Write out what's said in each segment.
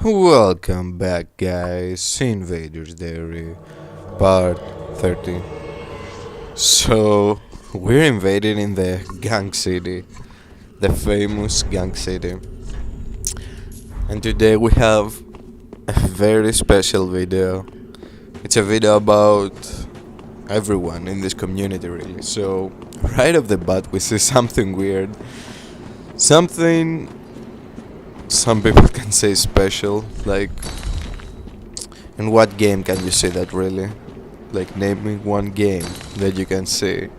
Welcome back, guys. Invaders Diary, part 30. So, we're invaded in the Gang City, the famous Gang City. And today we have a very special video. It's a video about everyone in this community, really. So, right off the bat, we see something weird. Something some people can say special, like, in what game can you say that really? Like, name me one game that you can say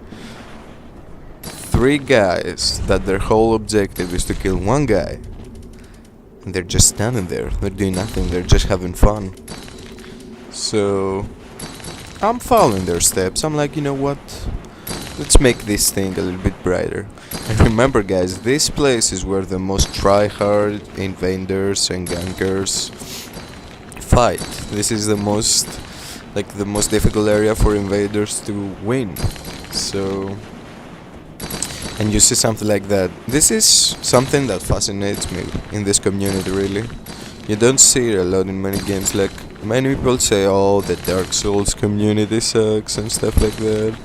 three guys that their whole objective is to kill one guy, and they're just standing there, they're doing nothing, they're just having fun. So, I'm following their steps. I'm like, you know what? Let's make this thing a little bit brighter. And remember, guys, this place is where the most try-hard invaders and gankers fight. This is the most difficult area for invaders to win. So, and you see something like that. This is something that fascinates me in this community, really. You don't see it a lot in many games. Like, many people say, oh, the Dark Souls community sucks and stuff like that.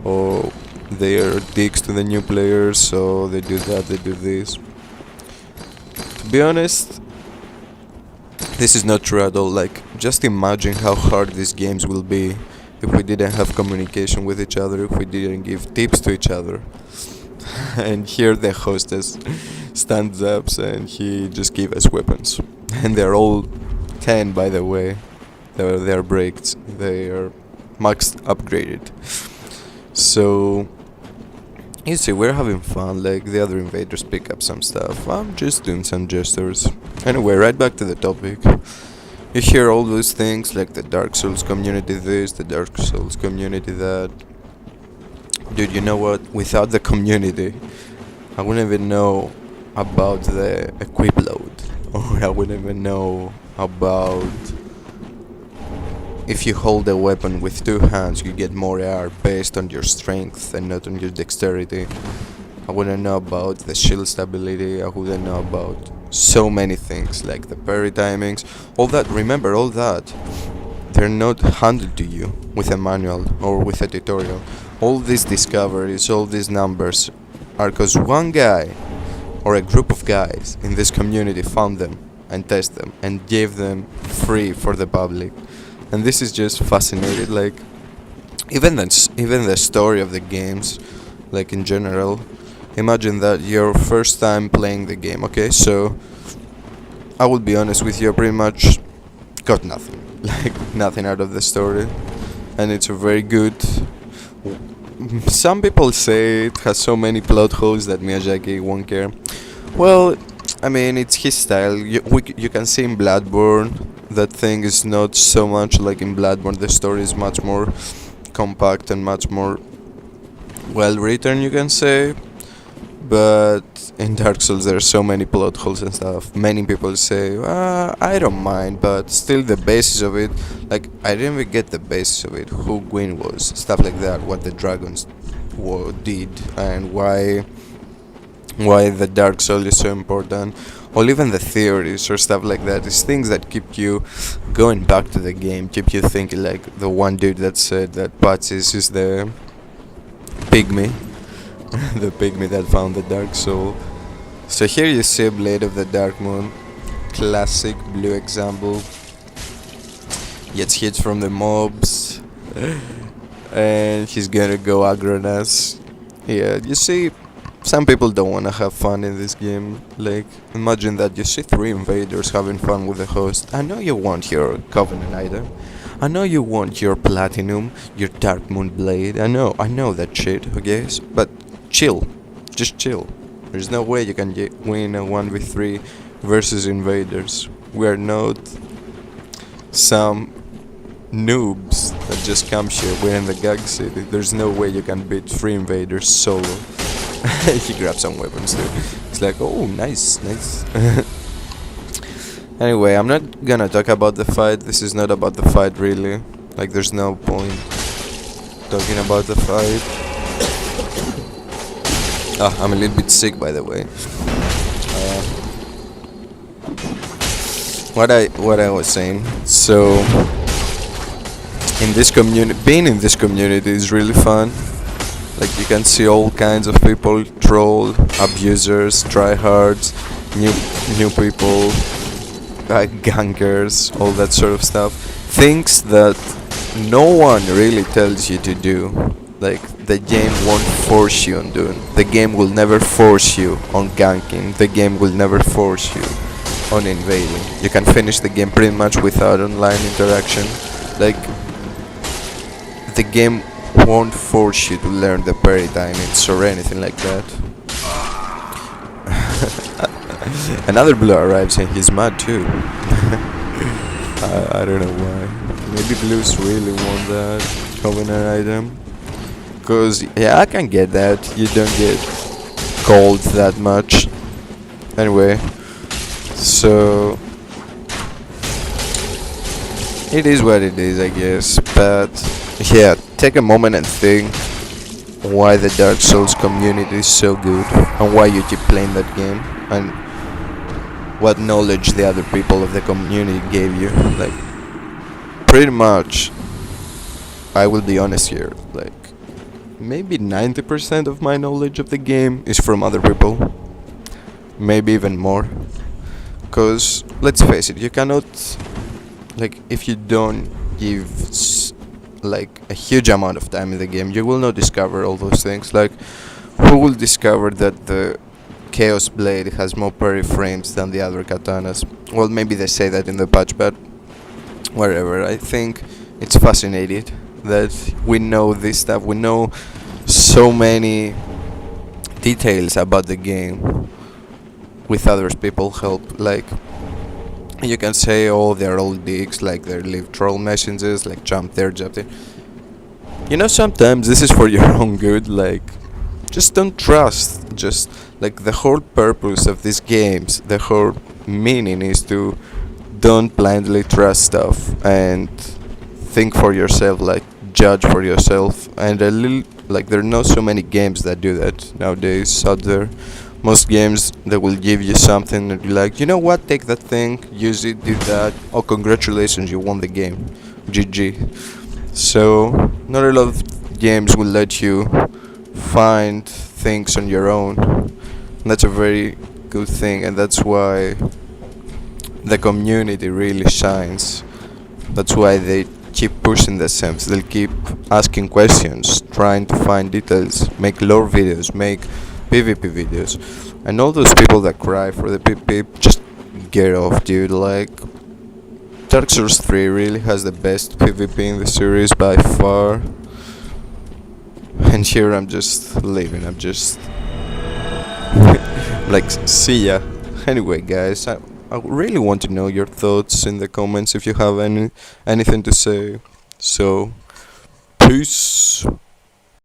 Or they are dicks to the new players, so they do that, they do this. To be honest, this is not true at all. Like, just imagine how hard these games will be if we didn't have communication with each other, if we didn't give tips to each other. And here the hostess stands up and he just gave us weapons. And they're all 10, by the way. They're braked. They are max upgraded. So, you see, we're having fun, like the other invaders pick up some stuff. I'm just doing some gestures. Anyway, right back to the topic. You hear all those things, like the Dark Souls community this, the Dark Souls community that. Dude, you know what? Without the community, I wouldn't even know about the equip load. Or I wouldn't even know about if you hold a weapon with two hands, you get more AR based on your strength and not on your dexterity. I wouldn't know about the shield stability. I wouldn't know about so many things, like the parry timings. All that, remember, all that, they're not handed to you with a manual or with a tutorial. All these discoveries, all these numbers are because one guy or a group of guys in this community found them and tested them and gave them free for the public. And this is just fascinating. Like, even the story of the games, like in general. Imagine that your first time playing the game. Okay, so I will be honest with you. I pretty much got nothing, like nothing out of the story, and it's a very good. Some people say it has so many plot holes that Miyazaki won't care. Well, I mean, it's his style. You can see in Bloodborne that thing is not so much like in Bloodborne. The story is much more compact and much more well written, you can say. But in Dark Souls there are so many plot holes and stuff. Many people say, I don't mind, but still the basis of it, like, I didn't even get the basis of it, who Gwyn was, stuff like that, what the dragons did, and why the Dark Soul is so important, or even the theories or stuff like that. It's things that keep you going back to the game, keep you thinking, like the one dude that said that Patsis is the pygmy, the pygmy that found the Dark Soul. So here you see Blade of the Dark Moon, classic blue example, gets hit from the mobs, and he's gonna go aggro on us. Yeah, you see, some people don't wanna have fun in this game. Like, imagine that you see three invaders having fun with the host. I know you want your Covenant item. I know you want your Platinum, your Dark Moon Blade. I know that shit, okay? But chill. Just chill. There's no way you can win a 1v3 versus invaders. We are not some noobs that just come here. We're in the Gag City. There's no way you can beat 3 invaders solo. He grabs some weapons too. It's like, oh, nice. Anyway, I'm not gonna talk about the fight. This is not about the fight, really. Like, there's no point talking about the fight. I'm a little bit sick, by the way. what I was saying. So in this community, being in this community is really fun. Like you can see all kinds of people, troll, abusers, tryhards, new new people, gangers, all that sort of stuff. Things that no one really tells you to do. Like the game won't force you on doing. The game will never force you on ganking. The game will never force you on invading. You can finish the game pretty much without online interaction. Like the game won't force you to learn the parry timings or anything like that. Another blue arrives and he's mad too. I don't know why. Maybe blues really want that covenant item. Cause yeah, I can get that. You don't get gold that much. Anyway, so it is what it is, I guess. But yeah, take a moment and think why the Dark Souls community is so good and why you keep playing that game and what knowledge the other people of the community gave you. Like, pretty much, I will be honest here, like, maybe 90% of my knowledge of the game is from other people. Maybe even more. Because, let's face it, you cannot, like, if you don't give like a huge amount of time in the game, you will not discover all those things. Like, who will discover that the Chaos Blade has more parry frames than the other katanas? Well, maybe they say that in the patch, but whatever. I think it's fascinating that we know this stuff. We know so many details about the game with others people help. Like, you can say, oh, they're all dicks, like they leave troll messages, like jump there, jump there. You know, sometimes this is for your own good. Like, just don't trust. Just like the whole purpose of these games, the whole meaning is to don't blindly trust stuff and think for yourself, like judge for yourself. And a little, like, there are not so many games that do that nowadays out there. Most games that will give you something and be like, you know what, take that thing, use it, do that. Oh, congratulations, you won the game. GG. So, not a lot of games will let you find things on your own. And that's a very good thing, and that's why the community really shines. That's why they keep pushing the sims. They'll keep asking questions, trying to find details, make lore videos, make PvP videos. And all those people that cry for the PvP, just get off, dude. Like, Dark Souls 3 really has the best PvP in the series by far. And here I'm just leaving. I'm just like, see ya. Anyway, guys, I really want to know your thoughts in the comments if you have anything to say. So, peace.